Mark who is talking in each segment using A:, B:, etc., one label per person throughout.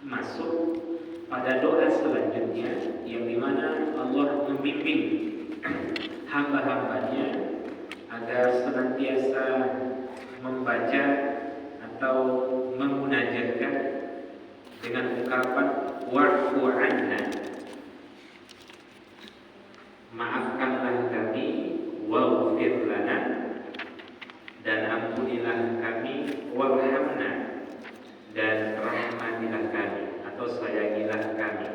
A: masuk pada doa selanjutnya yang dimana Allah membimbing hamba-hambanya agar senantiasa membaca atau memunajatkan dengan ungkapan wa'fu 'anna, maafkanlah kami, waghfir lana, dan ampunilah kami, warhamna, dan rahmatilah kami atau sayangilah kami.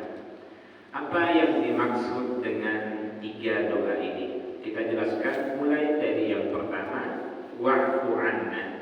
A: Apa yang dimaksud dengan tiga doa ini? Kita jelaskan mulai dari yang pertama, wa'fu 'anna.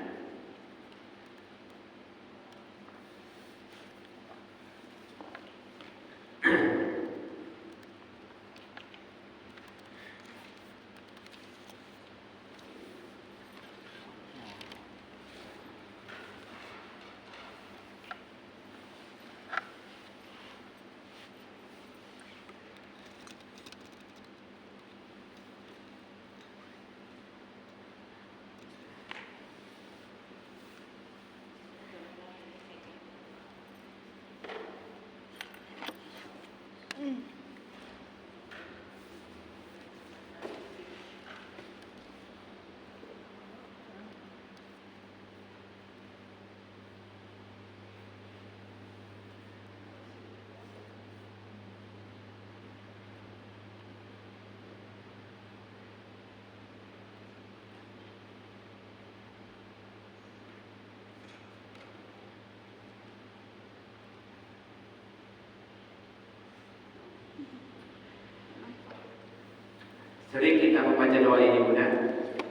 A: Sering kita membaca doa ini, Bunda?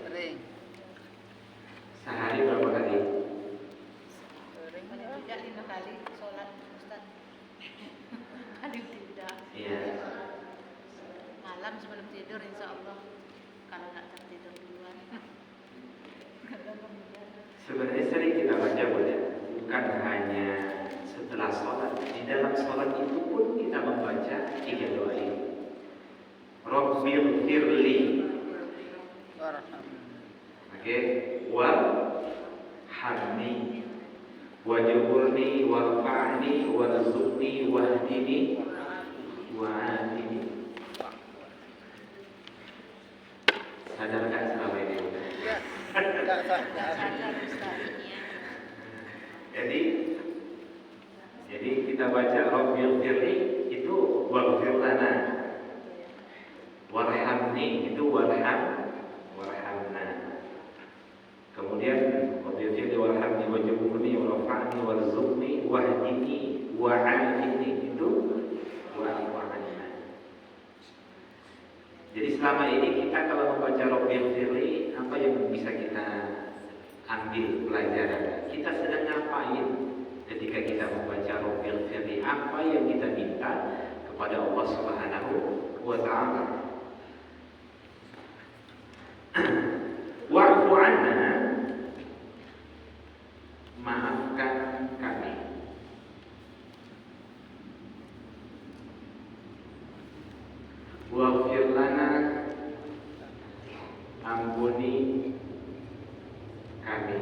B: Sering.
A: Sehari berapa kali?
B: Sering. Tidak 5 kali sholat, Ustaz. Kali tidak.
A: Iya.
B: Malam sebelum tidur, insya Allah. Kalau nggak tertidur duluan.
A: Sebenarnya sering kita baca, Bunda. Bukan hanya setelah sholat. Di dalam sholat itu pun kita membaca tiga doa ini. Rabbil firli, oke, warhamni, wajburni, warfa'ni, warzuqni, wahdini, wa'afini. Sadarkah selama ini? Jadi kita baca Rabbil firli itu waghfir lana, warhamni itu warhamna. Kemudian Rabbil firli warhamni wajburni warfa'ni warzuqni wahdini wa'afini itu wa'afina. Jadi selama ini kita kalau membaca Rabbil firli, apa yang bisa kita ambil pelajaran? Kita sedang ngapain ketika kita membaca Rabbil firli? Apa yang kita minta kepada Allah Subhanahu wa ta'ala? Wa'fu 'anna, maafkan kami. Waghfir lana, ampuni kami.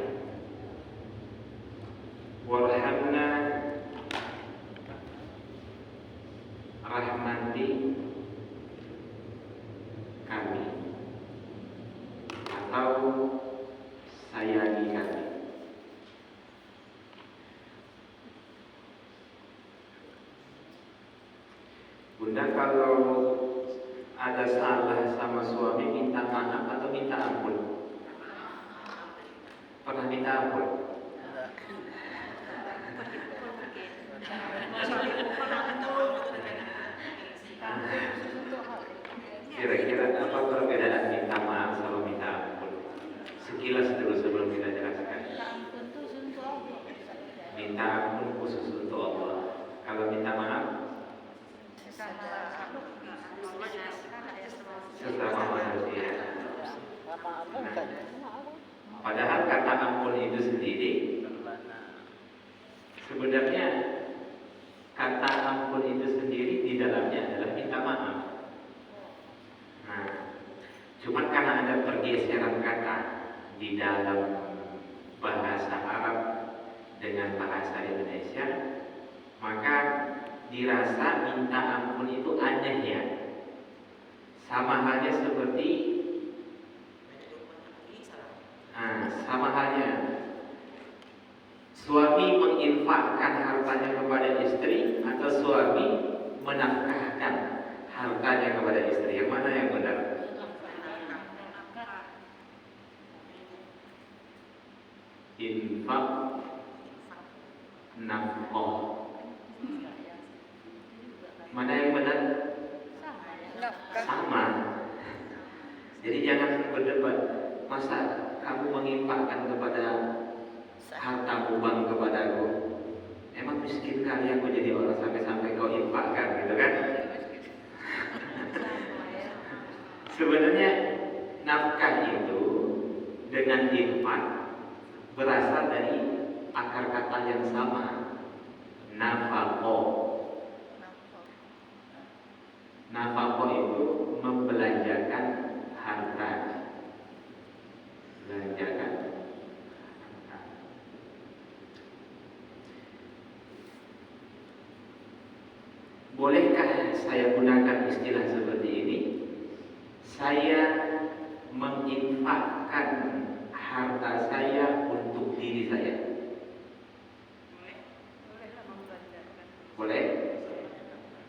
A: Warhamna, rahmati kami atau sayangi kami. Bunda, kalau ada salah sama suami, minta maaf atau minta ampun? Pernah minta ampun? Kira-kira apa perbedaan minta maaf sama minta ampun? Sekilas dulu sebelum kita jelaskan. Minta ampun khusus untuk Allah. Kalau minta maaf sesama manusia. Nah, padahal kata ampun itu sendiri sebenarnya kata ampun itu sendiri di dalamnya adalah minta maaf. Nah, cuma karena ada pergeseran kata di dalam bahasa Arab dengan bahasa Indonesia, maka dirasa minta ampun itu aneh ya. Sama halnya seperti sama halnya suami menginfakkan hartanya kepada istri atau suami menafkahkan hartanya kepada istri. Yang mana yang benar? Infak, nafkah. Mana yang benar? Sama. Jadi jangan berdebat. Masa kamu menginfakkan kepada hartamu bang kepadaku? Emang miskin kali aku jadi orang sampai-sampai kau infakkan gitu kan? Sebenarnya nafkah itu dengan infak berasal dari akar kata yang sama, nafaqo. Nafaqo itu membelanjakan harta, belanjakan harta. Bolehkah saya gunakan istilah seperti ini? Saya menginfakkan harta saya untuk diri saya. Boleh?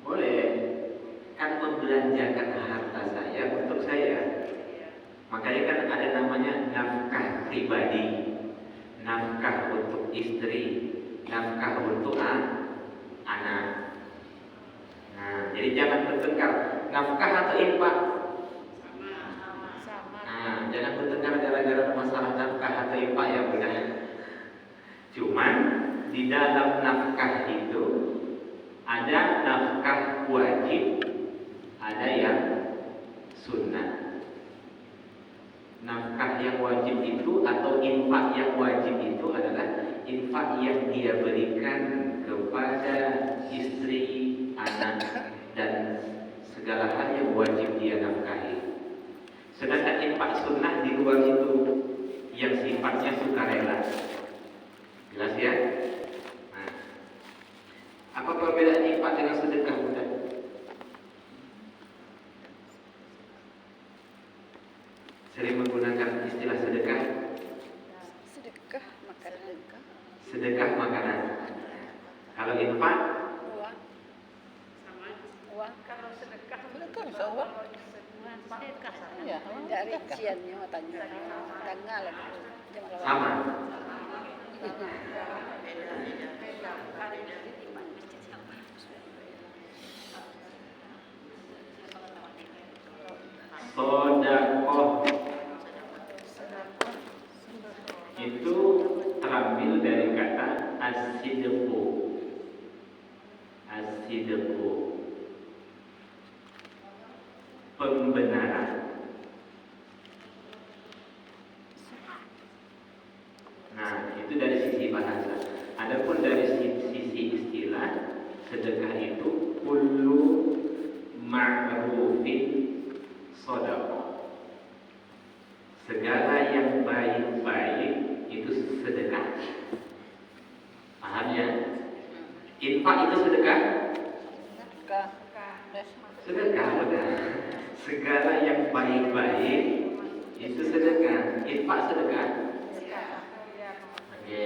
A: Boleh. Kan membelanjakan harta saya untuk saya. Makanya kan ada namanya nafkah pribadi, nafkah untuk istri, nafkah untuk anak. Nah, jadi jangan bertengkar nafkah atau infak. Nah, jangan bertengkar gara-gara masalah nafkah atau infak ya benar. Cuman di dalam nafkah itu ada nafkah wajib, ada yang sunnah. Nafkah yang wajib itu atau infak yang wajib itu adalah infak yang dia berikan kepada istri, anak, dan segala hal yang wajib dia nafkahi. Sedangkan infak sunnah di luar itu yang sifatnya sukarela. Jelas ya? Nah, apa perbedaan infak dengan sedekah? Bukan? Sering menggunakan istilah sedekah.
C: Sedekah makanan.
A: Sedekah makanan. Kalau infak
C: Uang. Kalau sedekah bisa uang. Ya, dari rinciannya matanya. Tanggal
A: sama. Sodakoh itu terambil dari kata as-sidqu. As-sidqu, pembenaran. Nah, itu dari sisi bahasa. Adapun dari sisi istilah, sedekah itu kullu ma'rufin shadaqah. Segala yang baik-baik itu sedekah. Paham ya? Infak itu sedekah? Sedekah benar. Segala yang baik-baik itu sedekah. Infak sedekah. Oke.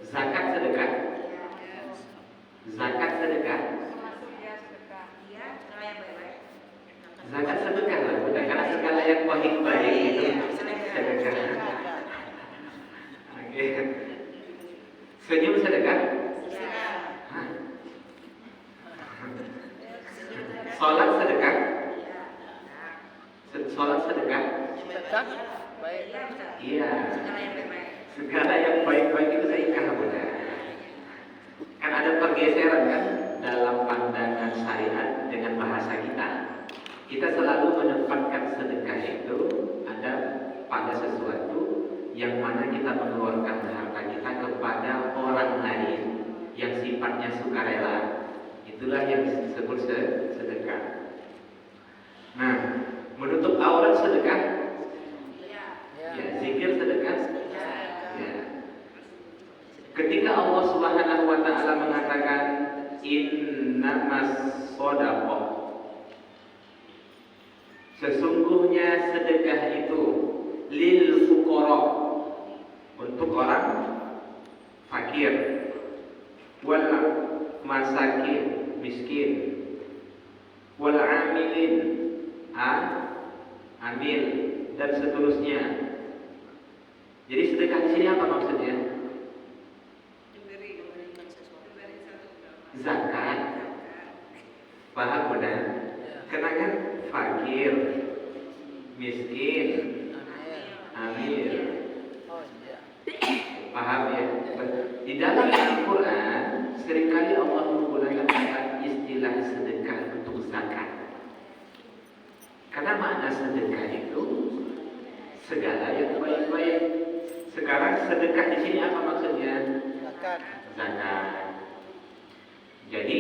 A: Zakat sedekah. Zakat sedekah. Zakat sedekah lah, bukan karena segala yang baik-baik itu sedekah. Oke. Senyum sedekah. Sholat sedekah. Sholat sedekah.
C: baik.
A: Iya. Segala yang baik-baik itu sedekah benar. Kan ada pergeseran kan dalam pandangan syariat dengan bahasa kita. Kita selalu menempatkan sedekah itu ada pada sesuatu yang mana kita mengeluarkan harta kita kepada orang lain yang sifatnya sukarela. Itulah yang disebut sedekah. Nah, menutup aurat sedekah? Ya, zikir sedekah? Ya. Ketika Allah Subhanahu wa taala mengatakan inna innamas shadaqah, sesungguhnya sedekah itu lil fuqara, untuk orang fakir, wal masakin, miskin, wal amilin, amil, dan seterusnya. Jadi sedekah di sini apa maksudnya? Zakat. Paham benar? Karena kan fakir, miskin, amil. Paham ya? Di dalam Al-Quran seringkali Allah menggunakan istilah sedekah untuk zakat. Karena makna sedekah itu segala yang baik-baik. Sekarang sedekah di sini apa maksudnya?
C: Zakat.
A: Zakat. Jadi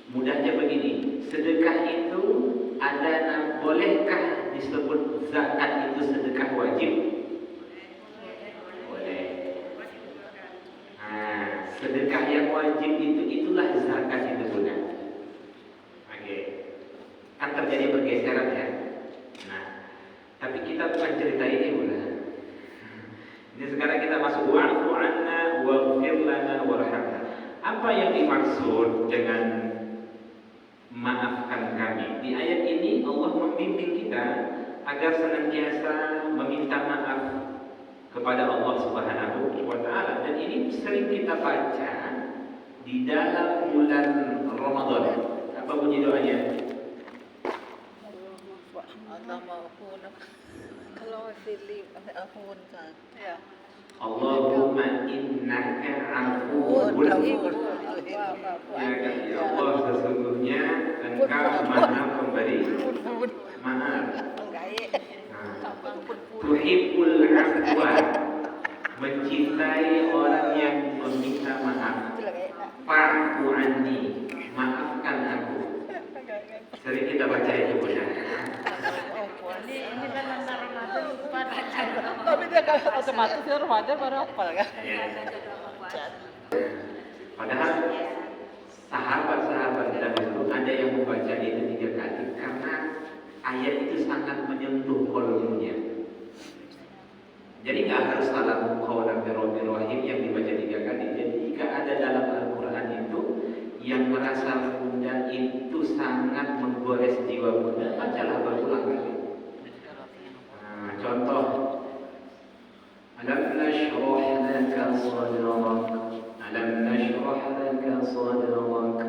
A: mudahnya begini, sedekah itu bolehkah disebut zakat itu sedekah wajib? Boleh. Nah, sedekah yang wajib itulah zakat itu guna. Oke. Kan terjadi pergeseran ya. Nah, tapi kita bukan cerita ini guna. Jadi sekarang kita masuk wa'fu anna waghfir lana warhamna. Apa yang dimaksud dengan maafkan kami? Di ayat ini Allah membimbing kita agar senantiasa meminta maaf kepada Allah Subhanahu wa taala, dan ini sering kita baca di dalam bulan Ramadan. Apa bunyi doanya?
C: Kalau fili ampun kan. Ya.
A: Allahumma innaka afuwwun ghafur. Ya kan, ya Allah, sesungguhnya Engkau Maha Pemberi maaf. Tuhibbul afwa, mencintai orang yang meminta maaf. Fa'fu anni, maafkan aku. Sering kita baca itu benar.
B: Ini kan antara Ramadan lupa.
C: Tapi dia kalau otomatis dia Ramadan baru hafal kan?
A: Padahal sahabat-sahabat dahulu ada yang membaca itu 3 kali karena ayat itu sangat menyentuh kolbunya. Jadi nggak harus salam qaulan birrahmanir rahim yang dibaca 3 kali. Jadi jika ada dalam Al-Quran itu yang merasa bunda itu sangat menggores jiwa bunda, bacalah berulang kali. Nah, contoh, alam nashrah laka sadrak, alam nashrah laka sadrak,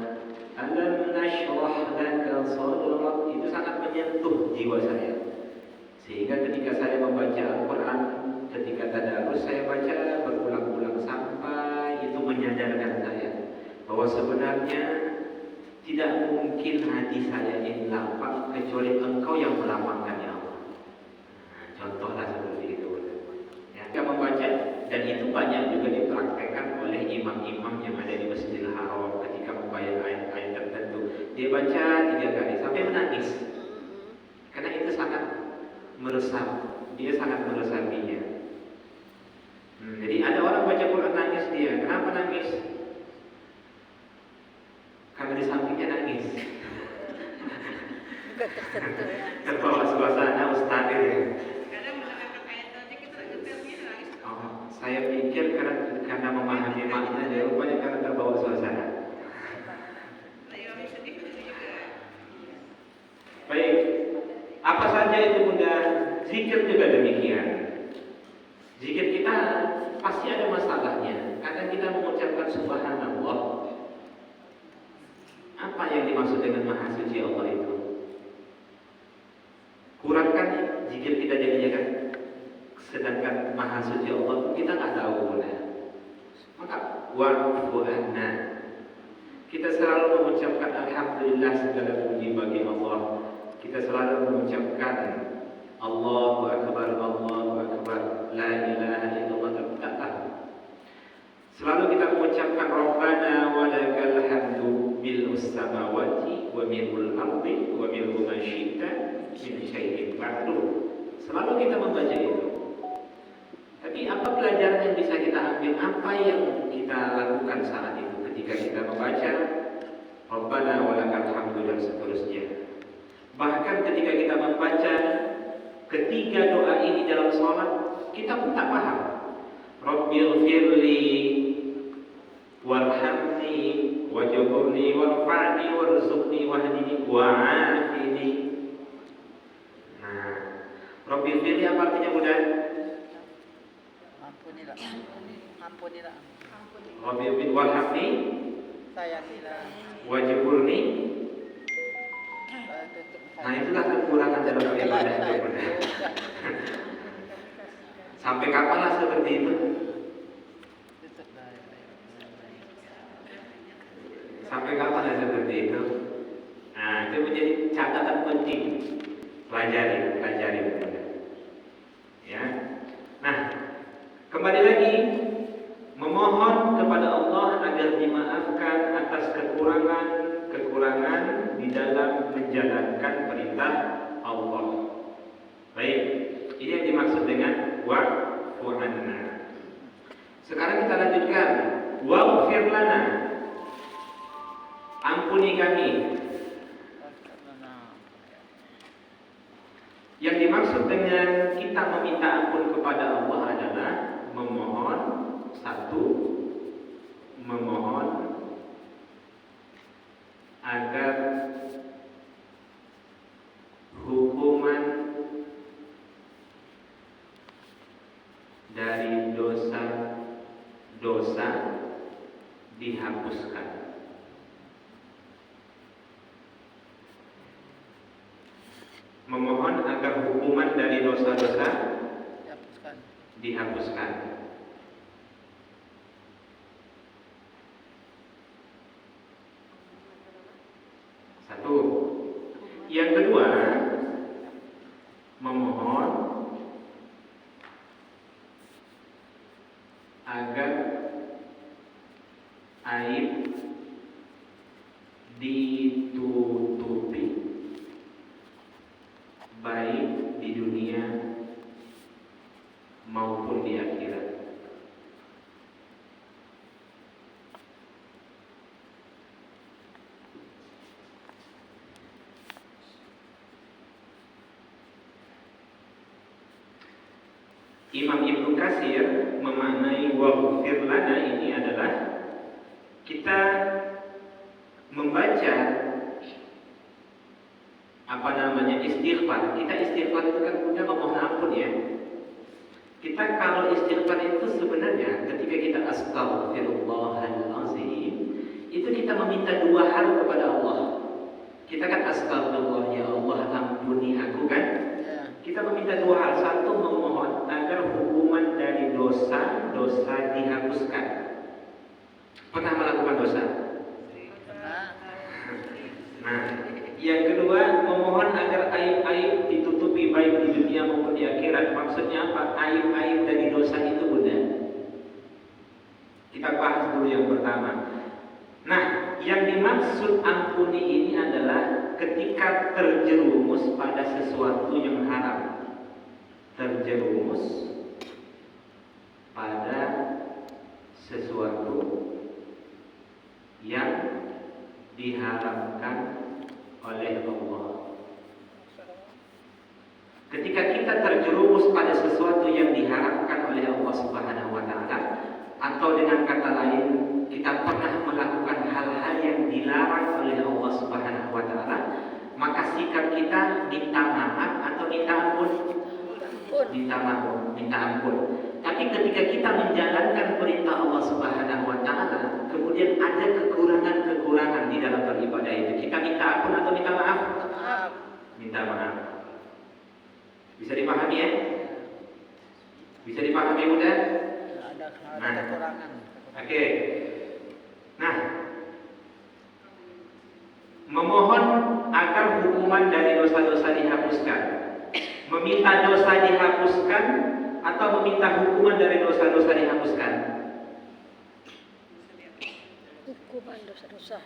A: alam nashrah laka sadrak, itu sangat menyentuh jiwa saya. Sehingga ketika saya membaca Al-Quran, ketika tadarus saya baca berulang-ulang sampai itu menyadarkan saya bahwa sebenarnya tidak mungkin hati saya ini lapang kecuali Engkau yang melapangkan ya Allah. Nah, contohlah seperti itu. Ya, kita membaca, dan itu banyak juga dipraktekkan oleh imam-imam yang ada di Masjidil Haram ketika membayar ayat-ayat tertentu. Dia baca 3 kali sampai menangis. Karena itu sangat meresap, dia sangat meresapinya. Jadi ada orang baca Quran nangis dia. Kenapa nangis? Karena di sampingnya nangis.
C: Juga tersentuh ya.
A: Terbawa suasana ustaz ya.
B: Kadang mendengarkan ayat tadi kita getarnya nangis.
A: Oh, saya pikir karena memahami makna, dia rupanya karena terbawa suasana. Baik, apa saja itu bunda? Zikir juga demikian. Zikir kita pasti ada masalahnya. Kadang kita mengucapkan subhanallah. Apa yang dimaksud dengan maha suci Allah itu? Kurangkan zikir kita jadinya kan? Sedangkan maha suci Allah kita nggak tahu bunda. Maka wa'fu anna, kita selalu mengucapkan alhamdulillah, segala puji bagi Allah. Kita selalu mengucapkan Allahu Akbar, la ilaha illallah. Selalu kita mengucapkan Rabbana wa lakal hamdu mil'us samawati wa mil'ul ardi wa mil'u ma syi'ta min syai'in ba'du. Selalu kita membaca itu. Tapi apa pelajaran yang bisa kita ambil? Apa yang kita lakukan saat itu ketika kita membaca Rabbana walakal hamdu dan seterusnya. Bahkan ketika kita membaca ketiga doa ini dalam sholat, kita pun tak paham. Rabbighfirli warhamni wajburni warfa'ni warzuqni wahdini wa'afini. Nah, Rabbighfirli apa artinya Bunda?
C: Ampunilah. Ampunilah.
A: Rabbighfirli warhamni
C: Sayangilah.
A: wajburni. Nah, itulah kekurangan dalam beribadah itu Bunda. Sampai kapanlah seperti itu? Sampai kapan seperti itu? Nah, itu menjadi catatan penting. Pelajari Bunda. Ya. Nah, kembali lagi memohon kepada Allah agar dimaafkan atas kekurangan di dalam menjalankan perintah Allah. Baik, ini yang dimaksud dengan wa'fu anna. Sekarang kita lanjutkan, waghfir lana. Ampuni kami. Yang dimaksud dengan kita meminta ampun kepada Allah adalah memohon agar hukuman dari dosa-dosa dihapuskan. Memohon agar hukuman dari dosa-dosa dihapuskan. Satu. Yang kedua, memohon agar aib ditutupi, baik di dunia maupun di akhirat. Imam Ibnu Katsir memaknai waghfir lana ini adalah kita membaca istighfar. Kita istighfar itu kan punya memohon ampun ya. Kita kalau istighfar itu sebenarnya ketika kita astaghfirullahalazim, itu kita meminta dua hal kepada Allah. Kita kan astagfirullah, ya Allah ampuni aku kan. Kita meminta dua hal. Satu, memohon agar hukuman dari dosa dihapuskan. Pernah melakukan dosa? Nah, yang kedua, memohon agar aib-aib ditutupi baik di dunia maupun di akhirat. Maksudnya apa? Aib-aib dari dosa itu Bunda. Kita bahas dulu yang pertama. Nah, yang dimaksud ampuni ini adalah ketika terjerumus pada sesuatu yang haram. Terjerumus pada sesuatu yang diharamkan oleh Allah. Ketika kita terjerumus pada sesuatu yang diharamkan oleh Allah Subhanahu wa taala, atau dengan kata lain kita pernah melakukan hal-hal yang dilarang oleh Allah Subhanahu wa taala, maka sikap kita minta maaf atau minta ampun? Minta ampun. Tapi ketika kita menjalankan perintah Allah Subhanahu wa taala, kemudian ada kekurangan-kekurangan di dalam beribadah itu, kita minta ampun atau minta maaf? Minta maaf. Bisa dipahami ya? Bisa dipahami Bunda?
C: Ada kekurangan.
A: Oke. Nah, memohon agar hukuman dari dosa-dosa dihapuskan, meminta dosa dihapuskan, atau meminta hukuman dari dosa-dosa dihapuskan.
D: Hukuman dosa-dosa.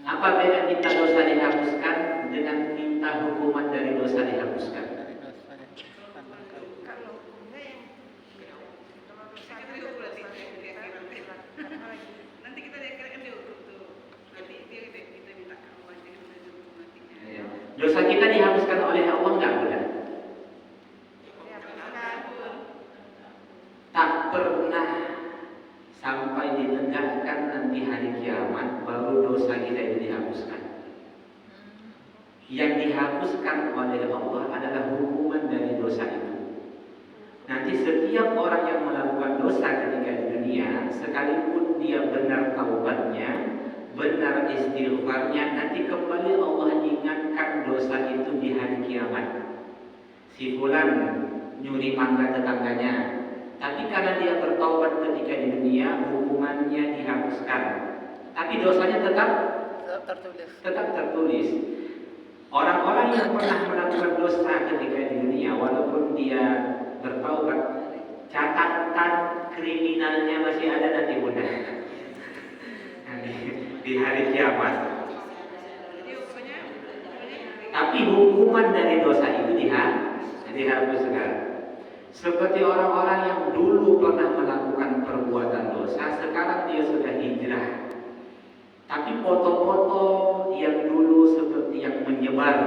A: Apa beda minta dosa dihapuskan dengan minta hukuman dari dosa dihapuskan? Dosa kita dihapuskan oleh Allah enggak benar? Tak pernah sampai ditegakkan nanti hari kiamat baru dosa kita itu dihapuskan. Yang dihapuskan oleh Allah adalah hukuman dari dosa itu. Nanti setiap orang yang melakukan dosa ketika di dunia, sekalipun dia benar taubatnya, benar istighfarnya, nanti kembali Allah ingatkan dosa itu di hari kiamat. Si fulan nyuri mangga tetangganya, tapi karena dia bertaubat ketika di dunia, hukumannya dihapuskan. Tapi dosanya tetap tertulis. Orang-orang yang pernah melakukan dosa ketika di dunia, walaupun dia bertaubat, catatan kriminalnya masih ada nanti bunda di hari kiamat. Tapi hukuman dari dosa itu dihapuskan. Seperti orang-orang yang dulu pernah melakukan perbuatan dosa, sekarang dia sudah hijrah. Tapi foto-foto yang dulu seperti yang menyebar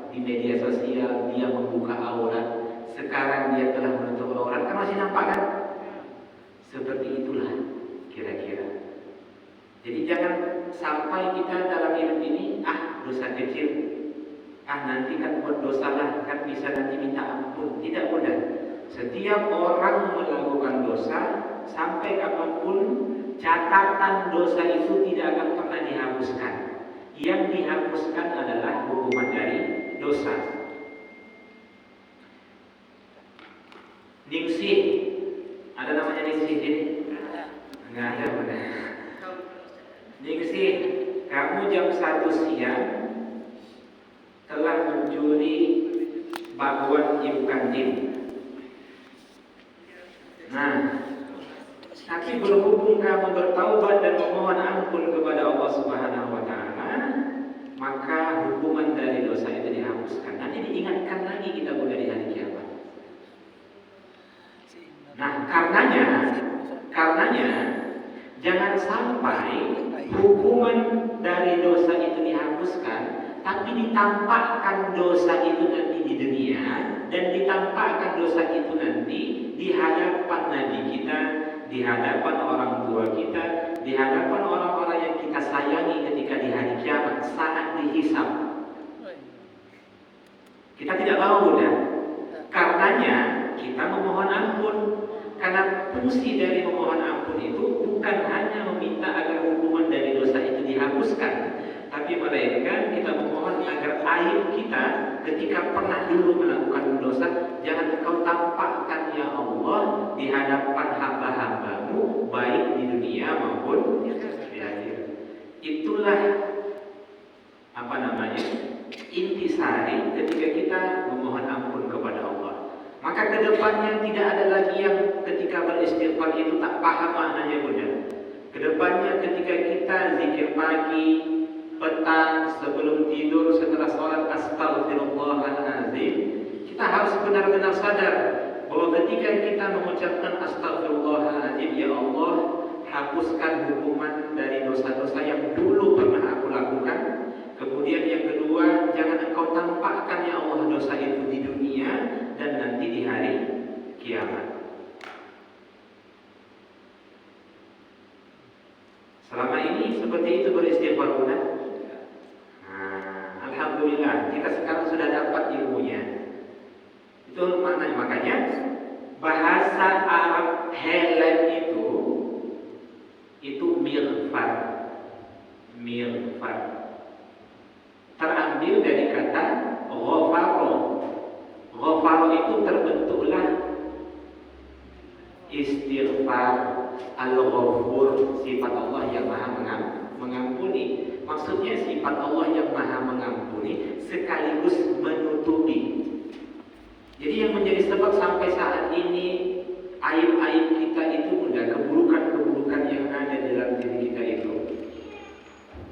A: di media sosial, dia membuka aurat, sekarang dia telah menutup aurat, kan masih nampak kan? Seperti itulah kira-kira. Jadi jangan sampai kita dalam hidup ini, dosa kecil, nanti kan buat dosa lah, kan bisa nanti minta ampun. Tidak benar. Setiap orang melakukan dosa, sampai kapanpun catatan dosa itu tidak akan pernah dihapuskan. Yang dihapuskan adalah hukuman dari dosa. Ningsih, ada namanya ningsih ini? Enggak ada benar. Ningsih, kamu jam 1 siang telah mencuri bakwan ibu kandung. Nah, tapi berhubung kamu bertaubat dan memohon ampun kepada Allah Subhanahu wa taala, maka hukuman dari dosa itu dihapuskan. Nanti diingatkan lagi kita boleh di hari kiamat. Nah, karenanya jangan sampai hukuman dari dosa itu dihapuskan, tapi ditampakkan dosa itu nanti di dunia, dan ditampakkan dosa itu nanti di hadapan Nabi kita, di hadapan orang tua kita, di hadapan orang-orang yang kita sayangi ketika di hari kiamat saat dihisab. Kita tidak mau dah. Karenanya kita memohon ampun. Karena fungsi dari memohon ampun itu bukan hanya meminta agar hukuman dari dosa itu dihapuskan, tapi melainkan kita memohon agar aib kita ketika pernah dulu melakukan dosa, jangan engkau tampakkan ya Allah di hadapan hamba-hambamu, baik di dunia maupun di akhirat. Itulah intisari ketika kita memohon ampun kepada Allah. Maka kedepannya tidak ada lagi yang ketika beristighfar itu tak paham maknanya bunda. Kedepannya ketika kita zikir pagi, petang, sebelum tidur, setelah sholat astaghfirullahaladzim, kita harus benar-benar sadar bahwa ketika kita mengucapkan astaghfirullahaladzim, ya Allah, hapuskan hukuman dari dosa-dosa yang dulu pernah aku lakukan. Kemudian yang kedua, jangan engkau tampakkan ya Allah dosa itu di dunia dan nanti di hari kiamat. Selama ini seperti itu beristighfar bukan? Alhamdulillah kita sekarang sudah dapat ilmunya. Itu maknanya. Makanya bahasa Arab helem itu mirfar. Terambil dari kata ghafaro. Ghafaro itu terbentuklah istighfar, al-ghafur, sifat Allah yang maha mengampuni. Maksudnya sifat Allah yang maha mengampuni sekaligus menutupi. Jadi yang menjadi sebab sampai saat ini aib-aib kita itu mudah, keburukan-keburukan yang ada dalam diri kita itu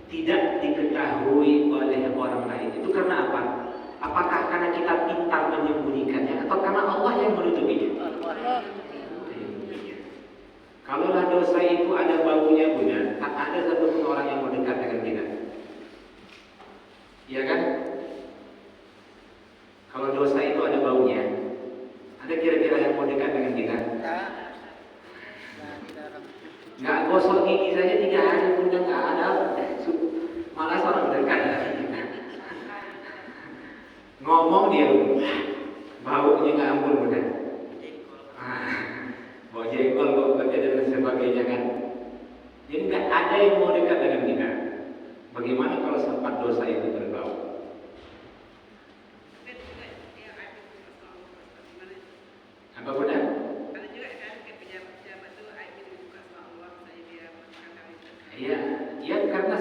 A: tidak diketahui oleh orang lain. Itu karena apa? Apakah karena kita pintar menyembunyikannya atau karena Allah yang menutupinya? Kalaulah dosa itu ada baunya bunda, tak ada satupun orang yang mau dekat dengan kita. Iya kan?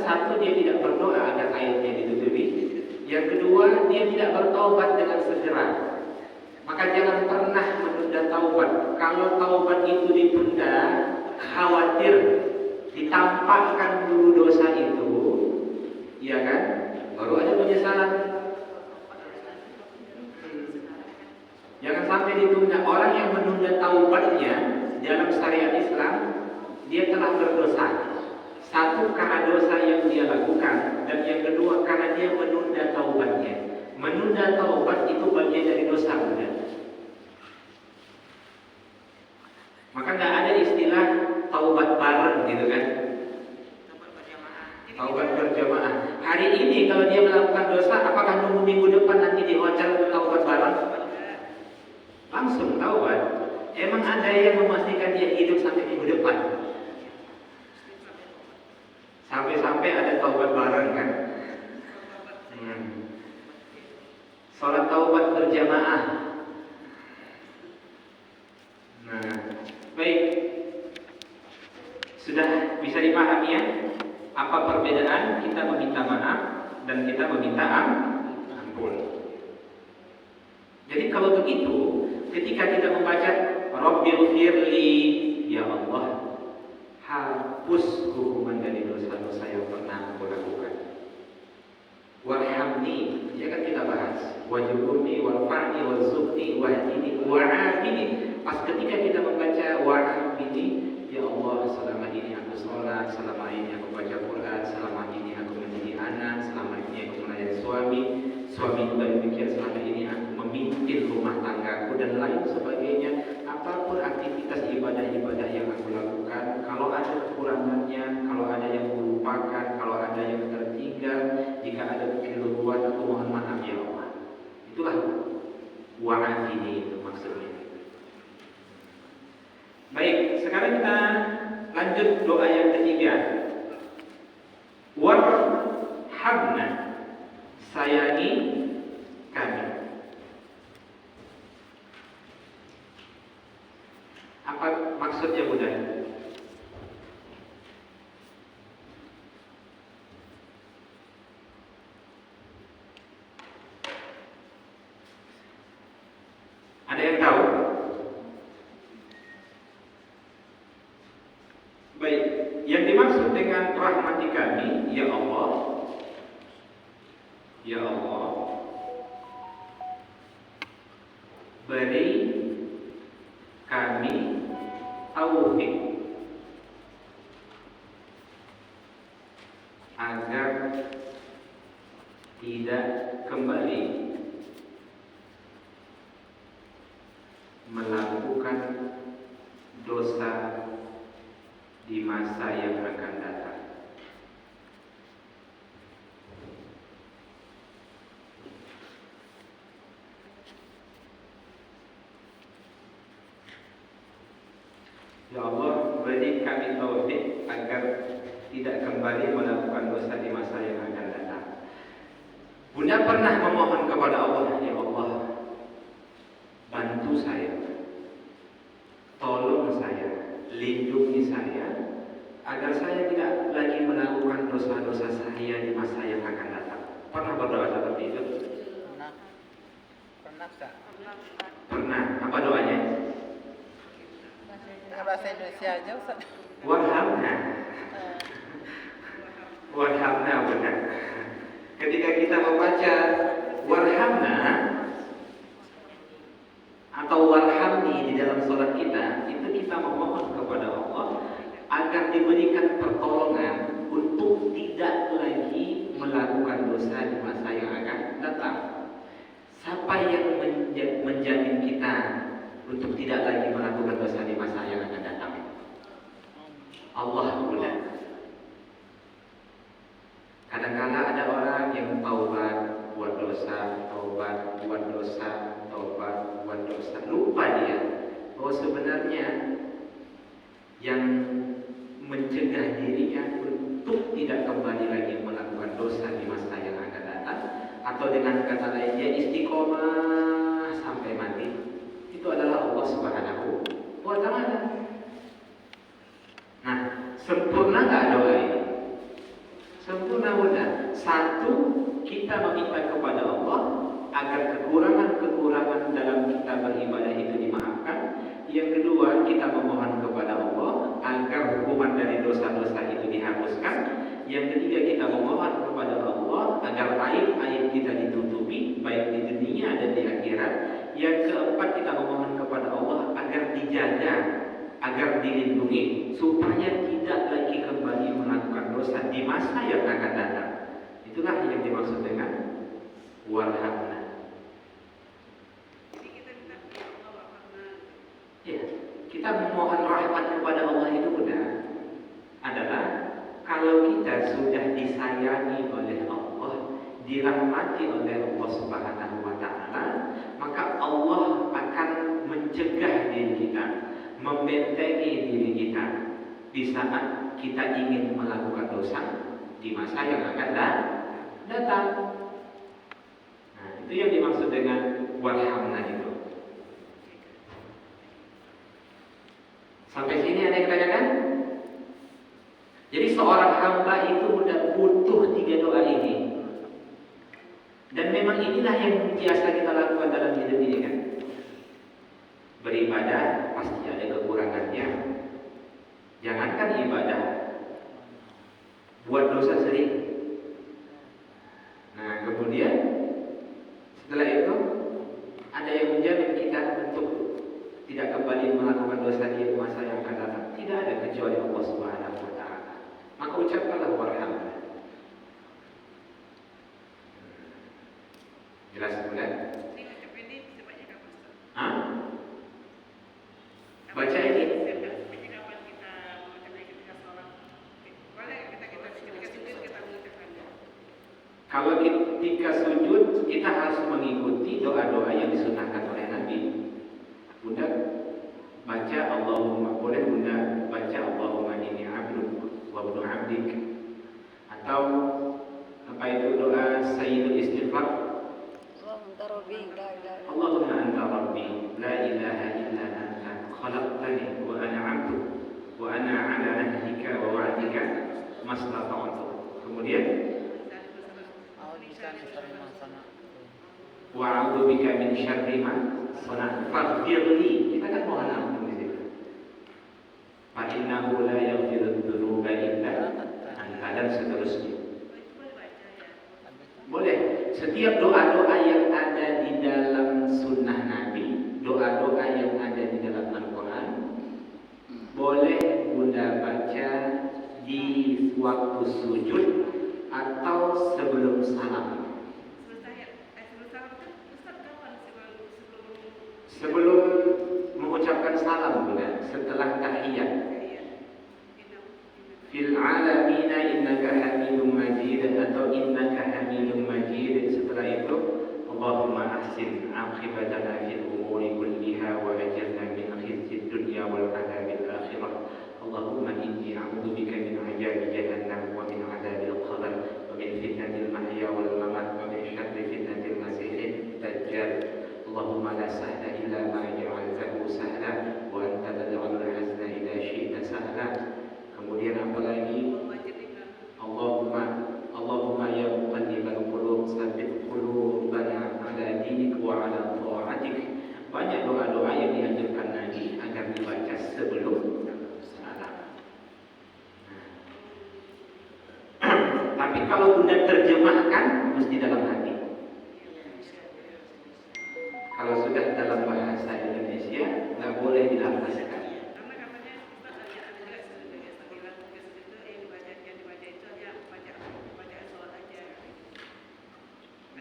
A: satu, dia tidak berdoa agar aibnya ditutupi. Yang kedua, dia tidak bertaubat dengan segera. Maka jangan pernah menunda taubat. Kalau taubat itu ditunda, khawatir ditampakkan dulu dosa itu, ya kan? Baru ada penyesalan. Jangan sampai ditunda. Orang yang menunda taubatnya dalam syariat Islam, dia telah berdosa. Satu, karena dosa yang dia lakukan, dan yang kedua karena dia menunda taubatnya. Menunda taubat itu bagian dari dosa, bukan? Maka nggak ada istilah taubat bareng, gitu kan? Taubat berjamaah. Hari ini kalau dia melakukan dosa, apakah nunggu minggu depan nanti diwawancara taubat bareng? Langsung taubat. Emang ada yang memastikan dia hidup sampai minggu depan? Sampai-sampai ada taubat bareng, kan? Sholat taubat berjamaah. Nah, baik. Sudah bisa dipahami ya? Apa perbedaan kita meminta maaf dan kita meminta ampun? Jadi kalau begitu, ketika kita membaca Rabbighfirli, ya Allah, hapus hukuman dari dosa-dosa yang pernah aku lakukan. Warhamni, ya kan kita bahas. Wajibuni, warfa'ni, warzuqni, wahdini, wa'afini. Pas ketika kita membaca wa'afini, ya Allah, selama ini aku sholat, selama ini aku baca Quran, selama ini aku menjadi anak, selama ini aku melayani suami juga demikian, selama ini aku memimpin rumah tanggaku dan lain sebagainya. Apapun aktivitas ibadah-ibadah yang aku lakukan, kalau ada kekurangannya, kalau ada yang melupakan, kalau ada yang tertinggal, jika ada kekeliruan, aku mohon maaf ya Allah. Itulah wa'afini itu maksudnya. Baik, sekarang kita lanjut doa yang ketiga. Warhamna, sayangi kami. Apa maksudnya Bunda? Ada yang tahu? Baik, yang dimaksud dengan rahmati kami, ya Allah, ya Allah, beri kami taufik agar tidak kembali melakukan dosa di masa yang akan datang. Ya Allah, beri kami taufik agar tidak kembali melakukan dosa di masa yang akan datang. Bunda pernah memohon kepada Allah, ya Allah, bantu saya, tolong saya, lindungi saya, agar saya tidak lagi melakukan dosa-dosa saya di masa yang akan datang. Pernah berdoa seperti itu?
C: Pernah tak?
A: Pernah. Apa doanya?
C: Dengan bahasa Indonesia aja Ustaz.
A: Warhamna. Warhamna, benar. Ketika kita membaca warhamna atau warhamni di dalam sholat kita, itu kita memohon kepada Allah agar diberikan pertolongan untuk tidak lagi melakukan dosa di masa yang akan datang. Siapa yang menjamin kita untuk tidak lagi melakukan dosa di masa yang akan datang? Allah, benar. Kadang-kadang ada orang yang taubat buat dosa, taubat buat dosa, taubat buat dosa. Lupa dia bahwa sebenarnya yang mencegah dirinya untuk tidak kembali lagi melakukan dosa di masa yang akan datang, atau dengan kata lainnya istiqomah sampai mati, itu adalah Allah Subhanahu wa Ta'ala. Nah, sempurna nggak doa ini? Sempurna mudah. Satu, kita meminta kepada Allah agar kekurangan-kekurangan dalam kita beribadah itu dimaafkan. Yang kedua, kita memohon kepada Allah agar hukuman dari dosa-dosa itu dihapuskan. Yang ketiga, kita memohon kepada Allah agar aib-aib kita ditutupi baik di dunia dan di akhirat. Yang keempat, kita memohon kepada Allah agar dijaga, agar dilindungi supaya tidak lagi kembali melakukan dosa di masa yang akan datang. Itulah yang dimaksud dengan warhamna. Ya, kita memohon rahmat kepada Allah itu benar adalah kalau kita sudah disayangi oleh Allah, dirahmati oleh Allah Subhanahu wa taala, maka Allah akan mencegah diri kita, membentengi diri kita di saat kita ingin melakukan dosa di masa yang akan datang. Nah, itu yang dimaksud dengan warhamna itu. Sampai sini ada yang tanyakan? Jadi seorang hamba itu udah butuh 3 doa ini. Dan memang inilah yang biasa kita lakukan dalam hidup ini kan. Beribadah pasti ada kekurangannya. Jangankan ibadah, buat dosa sering. Nah kemudian setelah itu ada yang menjamin kita untuk tidak kembali melakukan dosa di masa yang akan datang. Tidak ada kecuali Allah Subhanahu wa taala. Maka ucapkanlah warhamna. Jelas bukan? Hah? Baca ini. Kalau ketika sujud kita harus mengikuti doa-doa yang disunahkan oleh Nabi. Bunda baca Allahumma, boleh Bunda baca Allahumma inni abduk wa ibnu abdik, atau apa itu doa Sayyidul Istighfar, Allahumma anta rabbi la ilaha illa anta khalaqtani wa ana abduk wa ana ala nahdika wa wa'dika mastata'tu. Kemudian wa a'udzu bika min syarri ma sana'tu faghfirli. Kita kan mohon ampun di situ. Fa innahu la yaghfiru dzunuba illa anta, dan seterusnya. Boleh. Setiap doa-doa yang ada di dalam sunnah Nabi, doa-doa yang ada di dalam Al-Quran, boleh Bunda baca di waktu sujud atau sebelum salam. Sebelum mengucapkan salam Bunda, setelah tahiyat. Fil alamina innaka hamidum majid, atau innaka hamidum majid. Setelah itu Allahumma ahsin aqibatana fil umuri kulliha wa ajirna min khizyid dunya wal adzabil akhirah. Allahumma inni a'udzu bika min adzabi jahannam wa min adzabil qabr wa min fitnatil mahya wal mamat wa min syarri fitnatil masiihid dajjal. Allahumma la sahla illa ma ja'altahu sahla wa anta tad'ul hazna idza syi'ta sahla. Kemudian apa lagi? Allahumma ya muqallibal qulub tsabbit qulubana ala dinik wa ala ta'atik. Banyak doa-doa yang dianjurkan Nabi agar dibaca sebelum salam. Tapi kalau Bunda terjemahkan mesti dalam hati. Kalau sudah dalam bahasa Indonesia nggak boleh dilafazkan.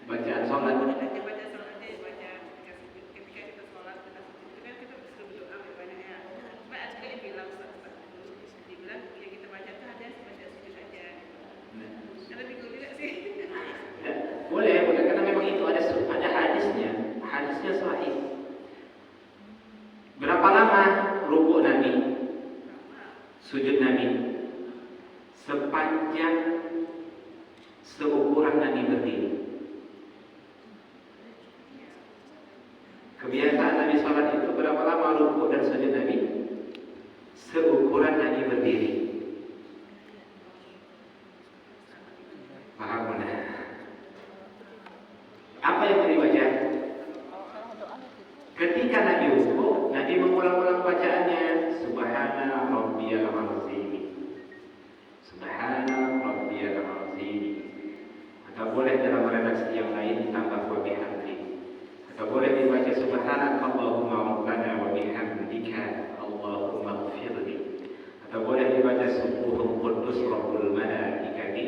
A: Bacaan sholat. Boleh, karena memang itu ada hadisnya sahih. Berapa lama rukuk Nabi, sujud Nabi? Sepanjang seukuran Nabi berdiri. Kebiasaan Nabi sholat itu berapa lama rukuk dan sujud Nabi? Seukuran Nabi berdiri. Apa yang dibaca?
C: Kalau sekarang doa gitu.
A: Ketika Nabi ruku, Nabi mengulang-ulang bacaannya, Subhana Rabbiyal Azim, Subhana Rabbiyal Azim. Atau boleh dalam redaksi yang lain ditambah wa bihamdi. Atau boleh dibaca Subhanakallahumma rabbana wa bihamdika Allahumma ighfirli. Atau boleh dibaca Subuhun Quddus Rabbul Malaikati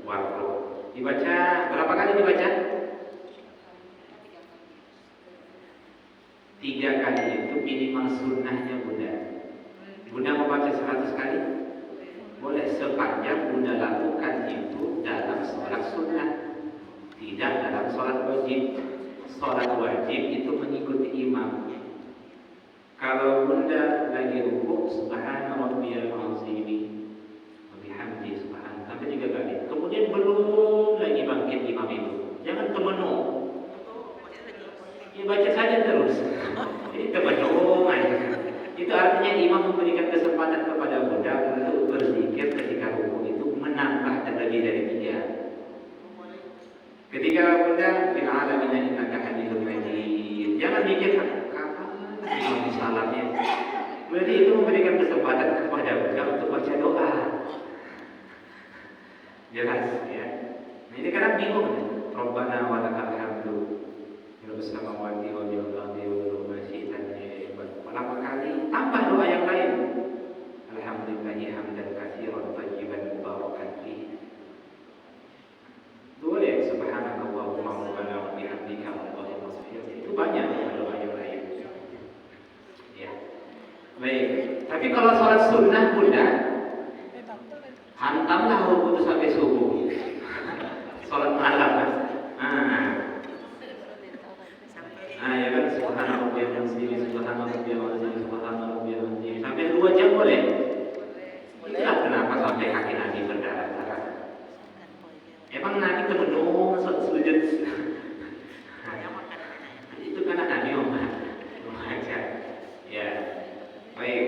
A: war Ruh. Dibaca berapa kali dibaca? 3 kali itu minimal sunnahnya Bunda. Bunda membaca 100 kali? Boleh, sepanjang Bunda lakukan itu dalam sholat sunnah, tidak dalam sholat wajib. Sholat wajib itu mengikuti imam. Kalau Bunda lagi rukuk, Subhana Rabbiyal Azim wa bihamdi subhana sampai 3 kali. Kemudian belum lagi bangkit imam itu. Jangan temenung. Ya baca saja terus. Jadi temenung aja. Itu artinya imam memberikan kesempatan kepada Bunda untuk berzikir ketika rukuk itu menambah terlebih dari 3. Ketika Bunda fil alamin innaka hamidum majid. Jangan mikir kapan imam salamnya. Berarti itu memberikan kesempatan kepada Bunda untuk baca doa. Jelas ya. Nah ini kadang bingung. Rabbana wa lakal hamdu. Terus samawati wa bil ardi wa ma syi'ta berapa kali tambah doa yang lain. Alhamdulillahi hamdan katsiran tayyiban mubarakan fihi. Boleh subhanakallahumma rabbana wa bihamdika Allahumma ighfirli. Itu banyak doa yang lain. Ya. Baik. Tapi kalau sholat sunnah Bunda, hantamlah rukuk itu sampai subuh. Sholat malam kan. Ya kan subhanarabbiyal azim, subhanarabbiyal azim, subhanarabbiyal azim. Sampai 2 jam boleh? Itulah kenapa sampai kaki Nabi berdarah-darah. Emang Nabi temenung sujud. Itu karena Nabi mengajar. Ya. Baik.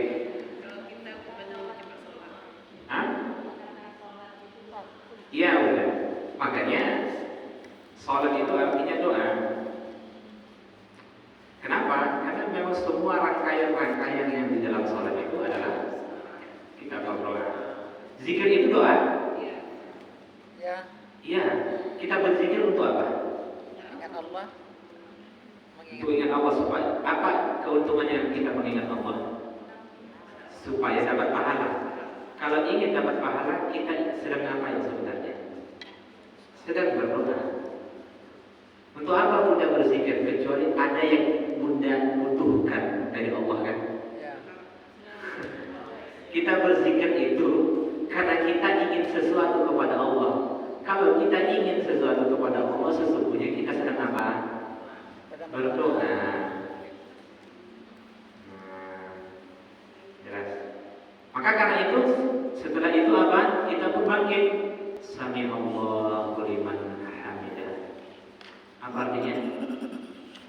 A: Iya udah. Makanya sholat itu artinya doa. Kenapa? Karena memang semua rangkaian-rangkaian yang di dalam sholat itu adalah kita berdoa. Zikir itu doa.
C: Ya.
A: Iya. Kita berzikir untuk apa?
C: Ingat Allah.
A: Untuk ingat Allah supaya apa keuntungannya kita mengingat Allah? Supaya dapat pahala. Kalau ingin dapat pahala, kita sedang ngapain sebenarnya? Sedang berdoa. Untuk apa Bunda berzikir? Kecuali ada yang Bunda butuhkan dari Allah kan?
C: Ya.
A: Kita berzikir itu karena kita ingin sesuatu kepada Allah. Kalau kita ingin sesuatu kepada Allah, sesungguhnya kita sedang apa? Berdoa. Jelas. Maka karena itu, setelah itu apa? Kita pun bangkit. Sami'allahu liman hamidah. Apa artinya?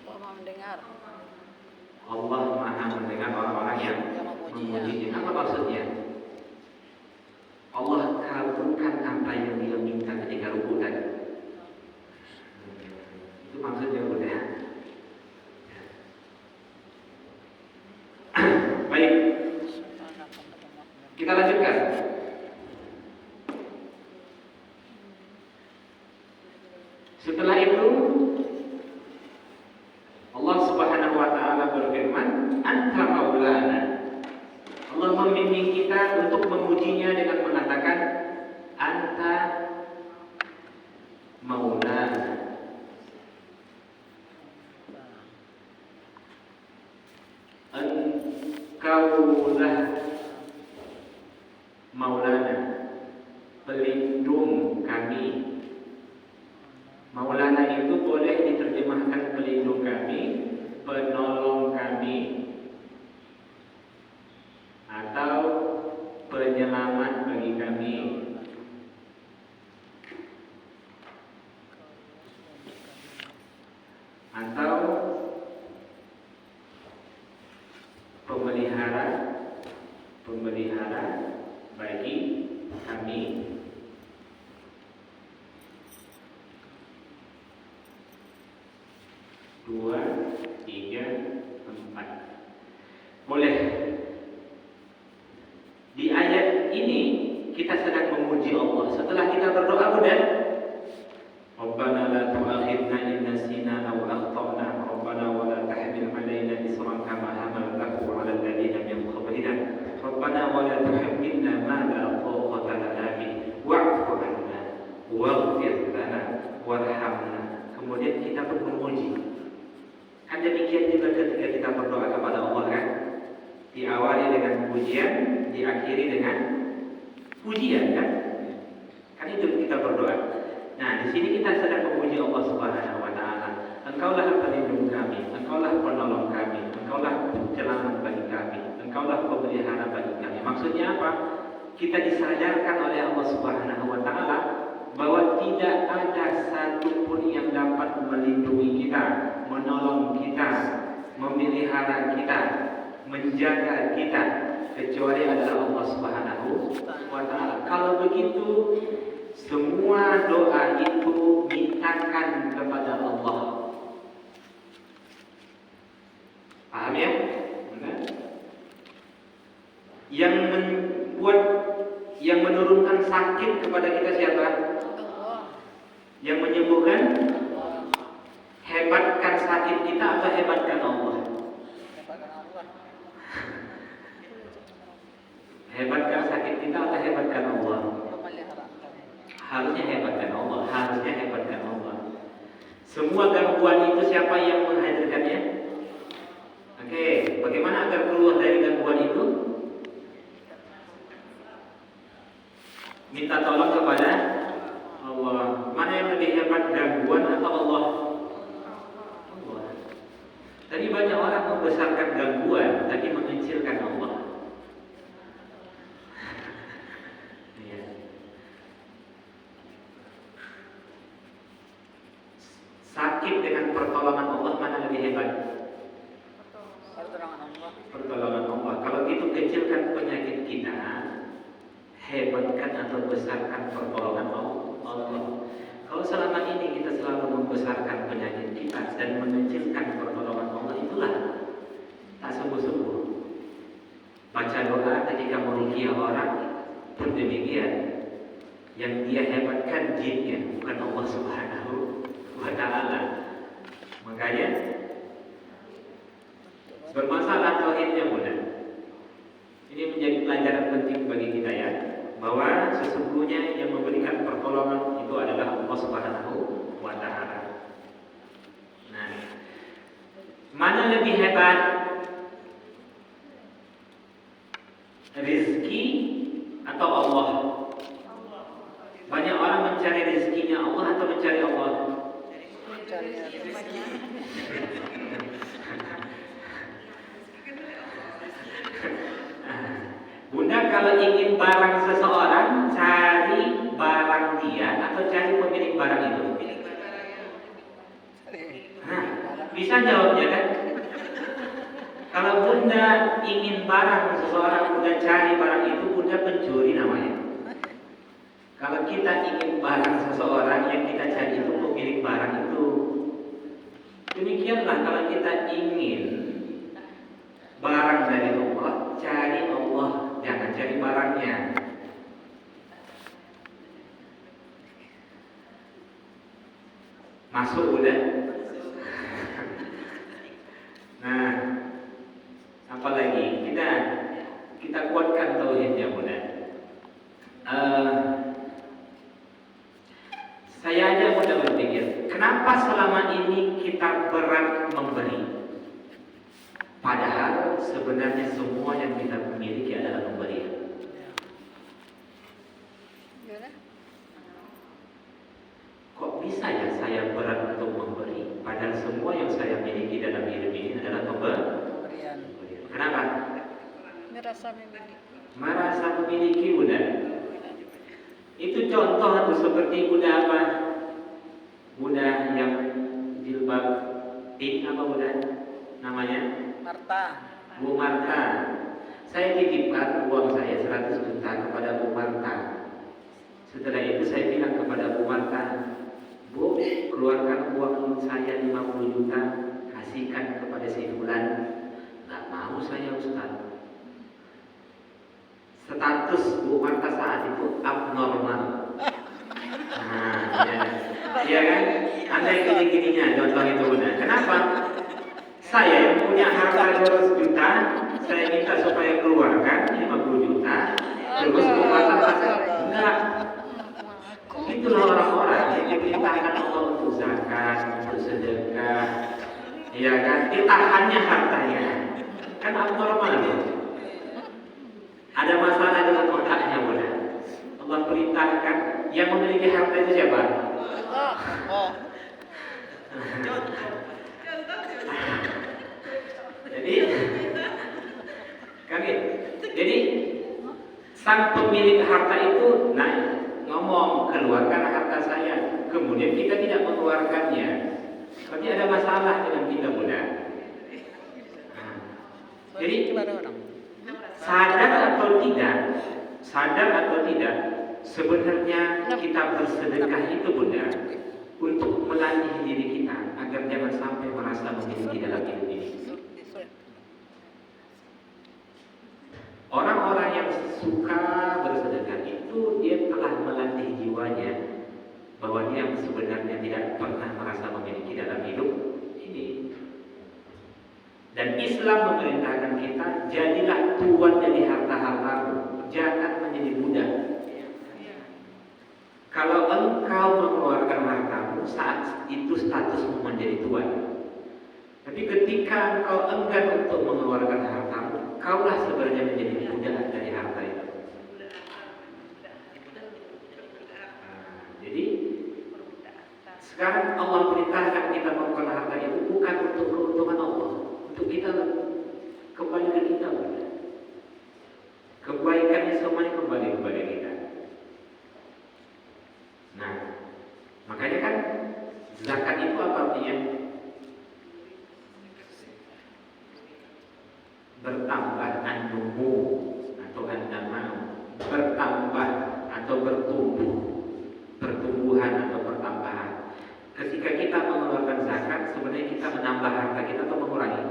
C: Allah Maha mendengar.
A: Allah Maha mendengar orang-orang yang memujinya. Apa maksudnya? Allah kabulkan apa yang dia minta ketika rukuk tadi. Itu maksudnya udah. Baik. Kita lanjutkan. Setelah itu Allah Subhanahu wa taala berfirman, "Anta maulana." Allah membimbing kita untuk memujinya dengan mengatakan, "Anta maulana." Engkaulah maulana, pelindung kami. Maulana itu boleh diterjemahkan pelindung kami, penolong kami, atau penyelamat bagi kami. Atau pemelihara 2, 3, 4. Boleh. Di ayat ini kita sedang memuji Allah. Setelah kita berdoa mudah, Rabbana la tu'akhidna in nasina aw akhtana, Rabbana wa la tahmil 'alaina isran kama hamaltahu 'ala alladziina min qablina, Rabbana wa la tuhammilna ma la taqata lana bihi wa'fu 'anna waghfir lana warhamna. Kemudian kita pun memuji. Kan demikian juga ketika kita berdoa kepada Allah kan, diawali dengan pujian, diakhiri dengan pujian kan? Kan itu kita berdoa. Nah, di sini kita sedang memuji Allah Subhanahu wa taala. Engkaulah pelindung kami, Engkaulah penolong kami, Engkaulah penyelamat bagi kami, Engkaulah pemelihara bagi kami. Maksudnya apa? Kita disadarkan oleh Allah Subhanahu wa taala bahwa tidak ada satupun yang dapat melindungi kita, menolong kita, memelihara kita, menjaga kita kecuali adalah Allah Subhanahu wa taala. Kalau begitu, semua doa itu mintakan kepada Allah. Paham ya? Benar? Yang menurunkan sakit kepada kita siapa? Yang menyembuhkan? Hebatkan sakit kita atau hebatkan Allah? Hebatkan sakit kita atau hebatkan Allah? Harusnya hebatkan Allah, harusnya hebatkan Allah. Semua gangguan itu siapa yang menghadirkannya? Oke, bagaimana agar keluar dari gangguan itu? Minta tolong kepada Allah. Mana yang lebih hebat, gangguan atau Allah? Allah. Tadi banyak orang membesarkan gangguan, tapi mengecilkan Allah. Sakit dengan pertolongan Allah mana lebih hebat? Pertolongan Allah. Kalau gitu kecilkan penyakit kita, hebatkan atau besarkan pertolongan Allah. Kalau selama ini kita selalu membesarkan penyakit kita dan mengecilkan pertolongan Allah, itulah tak sembuh-sembuh. Baca doa ketika meruqyah orang pun demikian. Yang dia hebatkan jinnya, bukan Allah Subhanahu wa ta'ala. Makanya bermasalah tauhidnya mudah. Ini menjadi pelajaran penting bagi kita ya, bahwa sesungguhnya yang memberikan pertolongan itu adalah Allah Subhanahu wa ta'ala. Nah, mana lebih hebat? Rizki atau Allah? Banyak orang mencari rezekinya Allah atau mencari Allah? Bunda kalau ingin barang seseorang, cari barang dia atau cari pemilik barang itu? Nah, bisa jawabnya kan? Kalau Bunda ingin barang seseorang, Bunda cari barang itu, Bunda pencuri namanya. Kalau kita ingin barang seseorang, yang kita cari itu pemilik barang itu. Demikianlah kalau kita ingin barang dari Allah, cari Allah, jangan cari barangnya. Masuk udah. Nah, apalagi kita kuatkan tauhidnya mudah. Saya aja mudah berpikir, kenapa selama ini kita berat memberi? Padahal sebenarnya semua yang kita miliki adalah pemberian. Kok bisa ya saya berat untuk memberi? Padahal semua yang saya miliki dalam hidup ini adalah pemberian. Kenapa? Merasa memiliki Bunda. Itu contoh tuh seperti Bunda apa? Bunda yang jilbab pink apa Bunda? Namanya?
C: Marta.
A: Bu Marta. Saya titipkan uang saya 100 juta kepada Bu Marta. Setelah itu saya bilang kepada Bu Marta, Bu, keluarkan uang saya 50 juta kasihkan kepada si fulan. Nggak mau saya Ustaz. Status Bu Marta saat itu abnormal. Nah, ya kan? Anda gini-gininya contoh itu benar. Kenapa? Saya yang punya harta 200 juta, saya minta supaya keluarkan 50 juta, terus Bu Marta kata, enggak. Itulah orang-orang yang diperintahkan Allah untuk zakat, untuk sedekah, ya kan? Ditahannya hartanya, kan abnormal ya. Ada masalah dengan otaknya, bukan? Allah perintahkan yang memiliki harta itu siapa? Jadi sang pemilik harta itu ngomong keluarkan harta saya, kemudian kita tidak mengeluarkannya. Berarti ada masalah dengan kita, bukan? Jadi sadar atau tidak, sebenarnya kita bersedekah itu bunda untuk melatih diri kita agar jangan sampai merasa memiliki dalam hidup ini. Orang-orang yang suka bersedekah itu dia telah melatih jiwanya bahwa dia sebenarnya tidak pernah merasa memiliki dalam hidup ini. Dan Islam memerintahkan kita, jadilah tuan dari harta-hartamu, jangan menjadi budak. Kalau engkau mengeluarkan hartamu, saat itu statusmu menjadi tuan. Tapi ketika engkau enggan untuk mengeluarkan hartamu, kaulah sebenarnya menjadi budak dari harta itu. Jadi sekarang Allah perintahkan kita mengeluarkan harta itu bukan untuk keuntungan Allah, untuk kita kembali ke kita. Kebaikannya semuanya kembali kepada kita. Nah, makanya kan zakat itu apa artinya? Bertambah an-numu atau an-namau, bertambah atau bertumbuh, pertumbuhan atau pertambahan. Ketika kita mengeluarkan zakat, sebenarnya kita menambah harta kita atau mengurangi?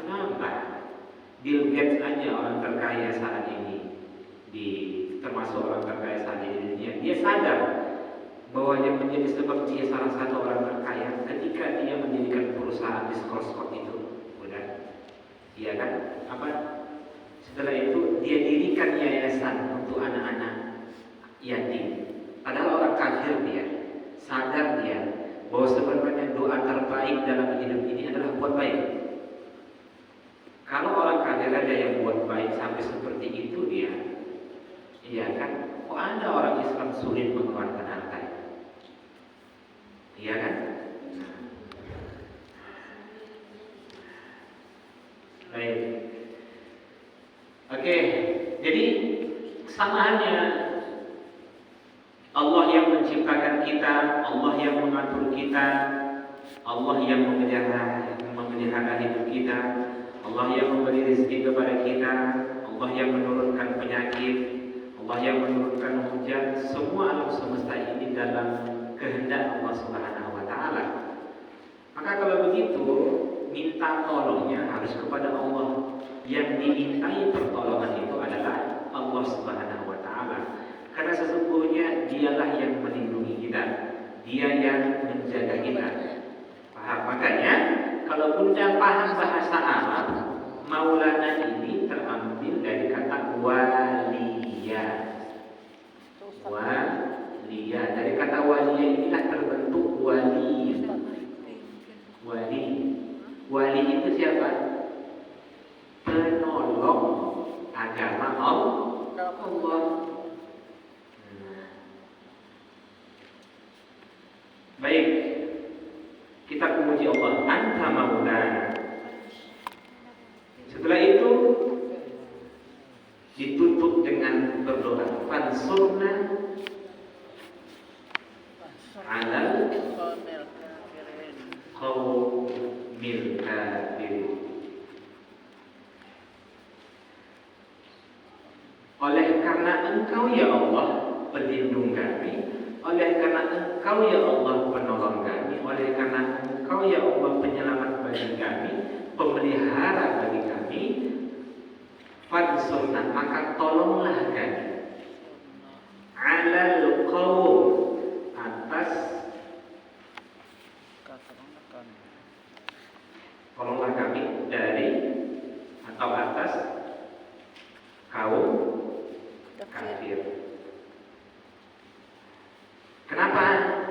A: Menambah. Bill Gates aja orang terkaya saat ini, termasuk orang terkaya saat ini di dunia, dia sadar bahwa yang menjadi sebab dia salah satu orang terkaya ketika dia mendirikan perusahaan di Scott itu, udah, iya kan? Apa? Setelah itu dia dirikan yayasan untuk anak-anak yatim. Padahal orang kafir dia, sadar dia bahwa sebenarnya doa terbaik dalam hidup ini adalah buat baik. Kalau orang kafir ada yang buat baik sampai seperti itu dia, iya kan? Kok ada orang Islam sulit mengeluarkan harta? Iya kan? Baik. Oke, jadi kesamaannya Allah yang menciptakan kita, Allah yang mengatur kita, Allah yang memelihara hidup kita, Allah yang memberi rezeki kepada kita, Allah yang menurunkan penyakit, Allah yang menurunkan hujan. Semua alam semesta ini dalam kehendak Allah Subhanahu wa taala. Maka kalau begitu, minta tolongnya harus kepada Allah. Yang dimintai pertolongan itu adalah Allah Subhanahu wa taala. Karena sesungguhnya dialah yang melindungi kita, dia yang menjaga kita. Paham? Makanya kalau bunda paham bahasa Arab, Maulana ini terambil dari kata waliyah. Waliyah, dari kata waliyah inilah terbentuk wali. Wali itu siapa? Penolong agama Allah. Baik, kita memuji Allah. Anta maulana. Setelah itu ditutup dengan berdoa. Fansurna alal qaumil kafirin. Oleh karena Engkau ya Allah pelindung kami, oleh karena Engkau ya Allah penolong kami, oleh karena Engkau ya Allah penyelamat fansurna, maka tolonglah kami, alal qaum, atas, tolonglah kami dari atau atas kaum kafir. Kenapa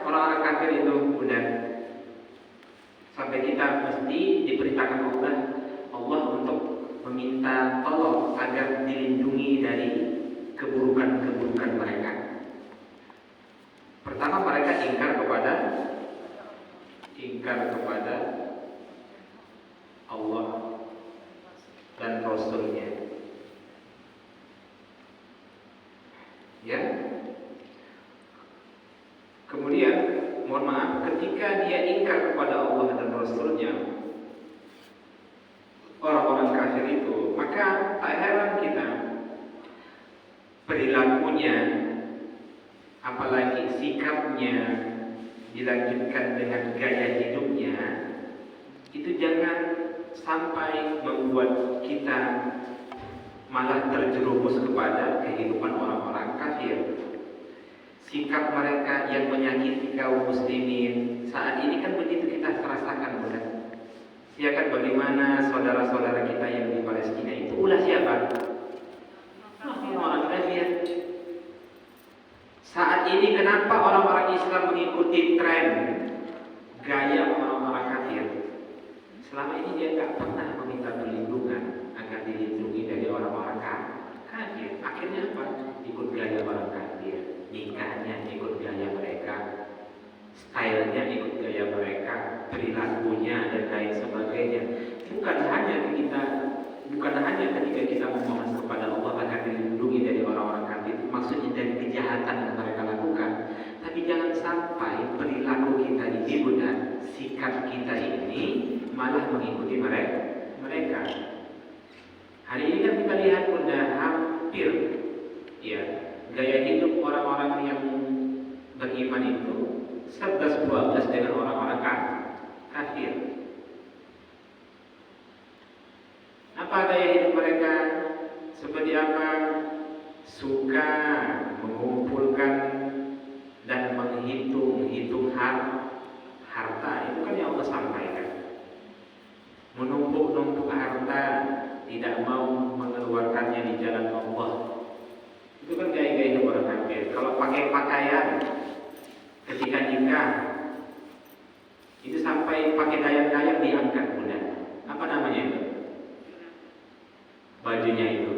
A: orang-orang kafir itu mudah? Sampai kita mesti diperintahkan Allah untuk meminta tolong agar dilindungi dari keburukan-keburukan mereka. Pertama, mereka ingkar kepada Allah dan Rasulnya. Ya. Kemudian, mohon maaf, ketika dia ingkar kepada Allah dan Rasulnya, orang-orang kafir itu, maka tak heran kita perilakunya, apalagi sikapnya, dilanjutkan dengan gaya hidupnya, itu jangan sampai membuat kita malah terjerumus kepada kehidupan orang-orang kafir. Sikap mereka yang menyakiti kaum muslimin saat ini kan begitu kita terasakan, bukan? Ya kan, bagaimana saudara-saudara kita yang di Palestina itu ulah siapa? Orang kafir. Saat ini kenapa orang-orang Islam mengikuti tren gaya orang-orang kafir? Selama ini dia tak pernah meminta perlindungan agar dilindungi dari orang-orang kafir. Akhirnya apa? Ikut gaya orang kafir. Nikahnya ikut gaya mereka, stylenya ikut gaya mereka, perilakunya dan lain sebagainya. Bukan hanya ketika kita memohon kepada Allah agar dilindungi dari orang-orang kafir, maksudnya dari kejahatan yang mereka lakukan. Tapi jangan sampai perilaku kita ini, benar, sikap kita ini malah mengikuti mereka. Hari ini kan kita lihat sudah hampir, ya, gaya hidup orang-orang yang beriman itu 11-12 dengan orang-orang kafir. Apa gaya hidup mereka? Seperti apa? Suka mengumpulkan dan menghitung harta. Itu kan yang Allah sampaikan. Menumpuk-numpuk harta, tidak mau mengeluarkannya di jalan Allah. Itu kan gaya-gaya hidup orang kafir. Kalau pakai pakaian ketika nikah, itu sampai pakai dayang-dayang diangkat bulan. Apa namanya itu? Bajunya itu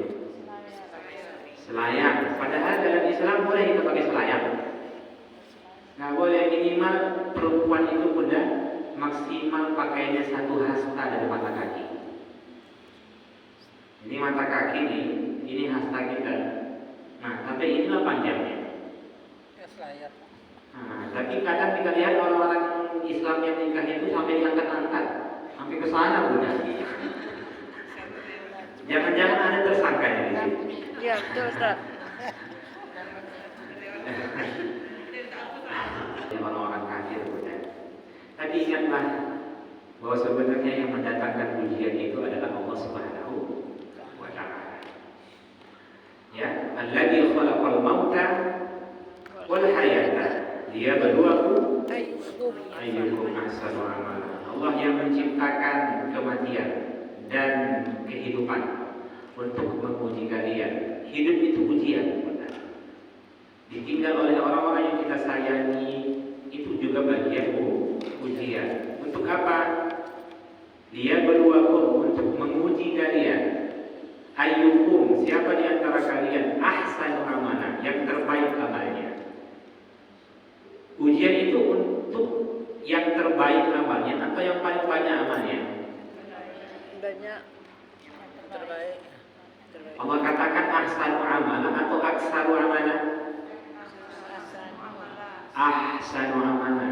A: selayang. Padahal dalam Islam boleh kita pakai selayang. Nggak boleh, minimal perempuan itu bulan maksimal pakainya 1 hasta dari mata kaki. Ini mata kaki nih, ini hasta kita. Nah, tapi inilah panjangnya. Nah, tapi kadang kita lihat orang-orang Islam yang nikah itu sampai diangkat-angkat, sampai ke sana bukan? Jangan-jangan ada tersangkanya di sini.
D: Iya, betul, Ustaz.
A: Orang-orang kafir bukan? Tapi ingatlah bahwa sebenarnya yang mendatangkan ujian itu adalah Allah Subhanahu wa Ta'ala. Ya, alladzi khalaqal mauta wal hayata liyabluwakum ayyukum ahsanu amala. Allah yang menciptakan kematian dan kehidupan untuk menguji kalian. Hidup itu ujian. Ditinggal oleh orang-orang yang kita sayangi, itu juga bagian ujian. Untuk apa? Liyabluwakum, untuk menguji kalian. Ayyukum, siapa di antara kalian ahsanu amala, yang terbaik amalnya. Ujian itu untuk yang terbaik amalnya atau yang paling banyak amalnya?
D: Banyak. Terbaik.
A: Allah katakan ahsanu amala atau aksaru amala? Ahsanu amala.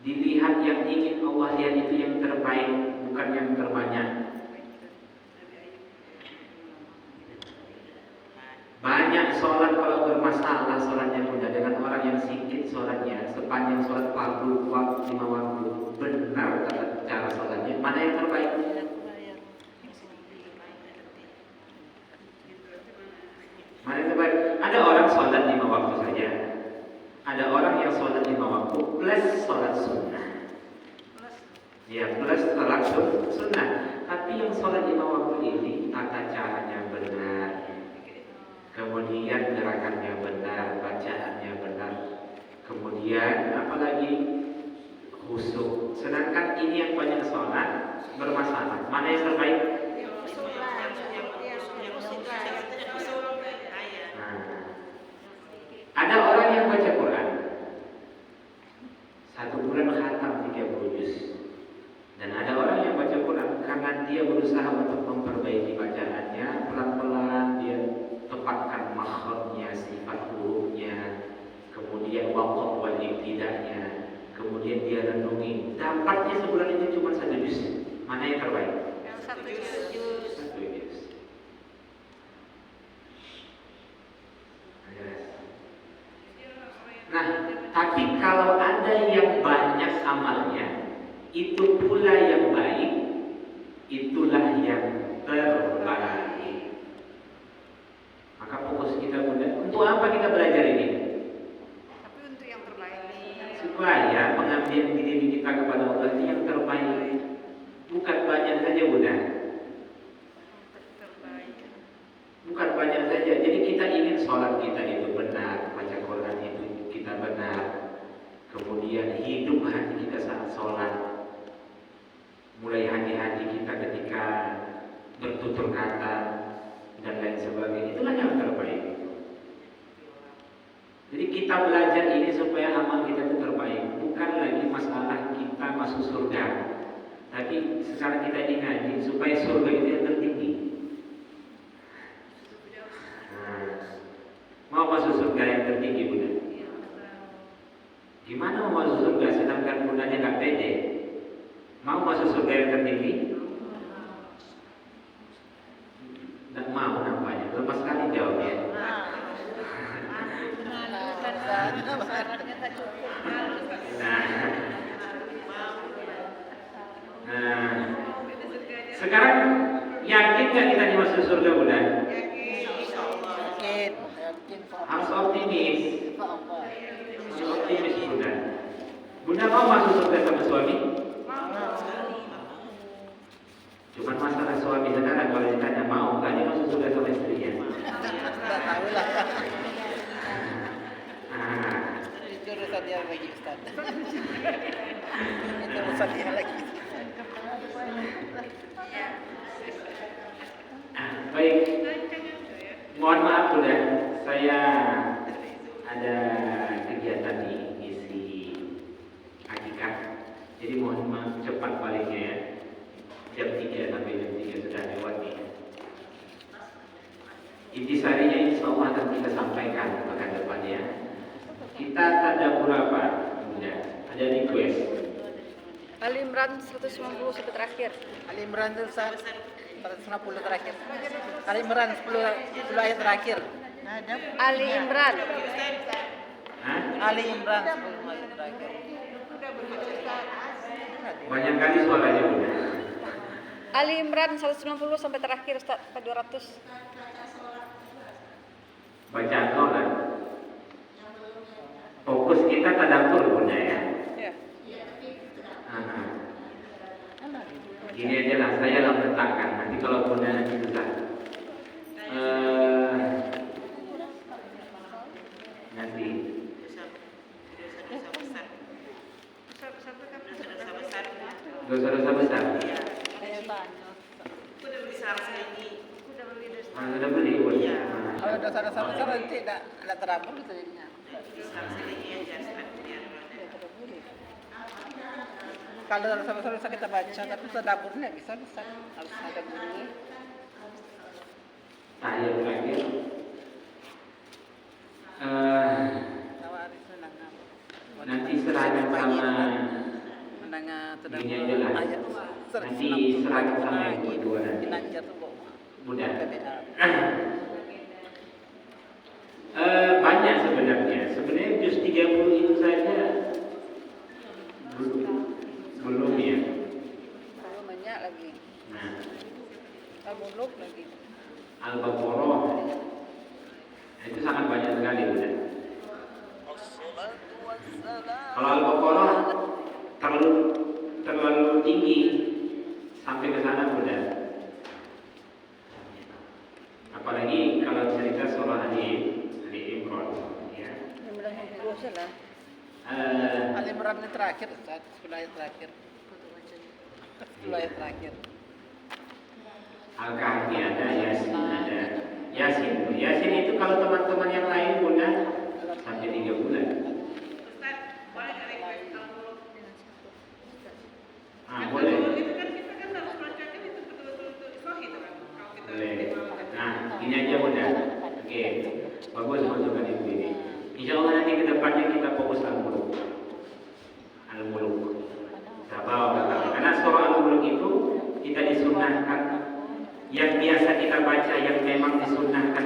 A: Dilihat yang ingin Allah lihat itu yang terbaik, bukan yang terbanyak. Banyak sholat kalau bermasalah sholatnya mudah, dengan orang yang sedikit sholatnya, sepanjang sholat fardu 5 waktu, benar cara sholatnya, mana yang terbaik? orang yang sholat 5 waktu plus sholat sunnah. Ya, plus sholat sunnah. Tapi yang sholat 5 waktu ini tata caranya benar, kemudian gerakannya benar, bacaannya benar, kemudian apalagi khusyuk. Sedangkan ini yang banyak sholat bermasalah. Mana yang terbaik? Ada orang yang baca Quran 1 bulan khatam 30 juz. Dan ada orang yang baca Quran karena dia berusaha untuk memperbaiki bacaannya, pelan-pelan dia tepatkan makhrajnya, sifat hurufnya, kemudian waqaf wal ibtida'nya, kemudian dia renungi. Dapatnya sebulan itu cuma 1 juz. Mana yang terbaik?
B: Yang 1 juz.
A: 1 juz. Nah, tapi kalau ada yang banyak amalnya, itu pula yang baik, itulah yang terbaik. Maka fokus kita mudah. Untuk apa kita belajar ini?
B: Tapi untuk yang terbaik.
A: Supaya pengabdian diri kita kepada Allah itu yang terbaik. Bukan banyak saja mudah.
B: Terbaik.
A: Bukan banyak saja. Jadi kita ingin sholat kita itu benar, baca Quran itu kita benar, kemudian hidup hati kita saat sholat, mulai hati-hati kita ketika bertutur kata dan lain sebagainya. Itulah yang terbaik. Jadi kita belajar ini supaya amal kita itu terbaik. Bukan lagi masalah kita masuk surga, tapi sekarang kita ini ngaji supaya surga itu yang tertinggi. Mau masuk surga yang tertinggi Bunda? Gimana mau masuk surga sedangkan Bundanya nggak pede? Mau masuk surga yang tertinggi? Nggak mau nampaknya. Lepas sekali jawabnya.
B: Syaratnya tak cukup.
A: Nah, sekarang yakin nggak kita dimasuk surga Bunda?
D: Yakin.
A: Harus optimis. Harus optimis Bunda. Bunda mau masuk surga sama suami? Cuman masalah suami sekarang kalau ditanya mau nggak dia masuk surga sama istrinya?
D: Nggak tahu lah. Itu urusan dia lagi Ustaz. Itu urusan dia lagi.
A: Baik, mohon maaf Bunda, saya ada kegiatan di isi akikah, jadi mohon maaf cepat baliknya ya. Jam 3 sampai jam 3 sudah lewat nih. Intisarinya insya Allah akan kita sampaikan pekan depan ya. Kita tadabbur apa Bunda? Ada request.
E: Ali Imran 150 sampai terakhir.
D: Ali Imran itu Ustaz 150 terakhir. Ali Imran 10 ayat terakhir.
E: Ali Imran.
A: Hah?
D: Ali Imran 10 ayat terakhir.
A: Banyak kali suaranya Bunda.
E: Ali Imran 190 sampai terakhir Ustaz, sampai 200.
A: Bacaan sholat. Fokus kita tadabbur Bunda ya.
E: Ya.
A: Gini aja lah, saya lah letakkan. Nanti kalau Bunda nanti susah. Nanti. Dosa-dosa besar. Sudah beli Bunda.
D: Kalau dosa-dosa besar nanti tidak terabur gitu jadinya. Kalau dosa besar bisa kita baca, tapi tadaburnya bisa harus ada guru.
A: Saya terakhir. Nanti serahkan sama ini aja lah. Nanti serahkan sama yang berdua nanti. Mudah. Banyak sebenarnya. Sebenarnya juz 30 itu saja belum ya.
E: Banyak lagi.
A: Nah,
E: Al-Muluk lagi.
A: Al-Baqarah itu sangat banyak sekali Bunda. Kalau Al-Baqarah terlalu tinggi sampai ke sana udah. Apalagi kalau cerita soal Ali Imran, ya.
D: Ali Imran ini terakhir, Ustaz. 10 ayat terakhir. 10 ayat terakhir.
A: Al-Kahfi ada, Yasin ada. Yasin itu kalau teman-teman yang lain punya sampai 3 bulan. Boleh. Boleh. Nah, ini aja mudah. Oke, bagus masukan ibu ini. Insya Allah nanti ke depannya kita fokus Al-Muluk. Kita bawa karena surah Al-Muluk itu kita disunahkan yang biasa kita baca, yang memang disunahkan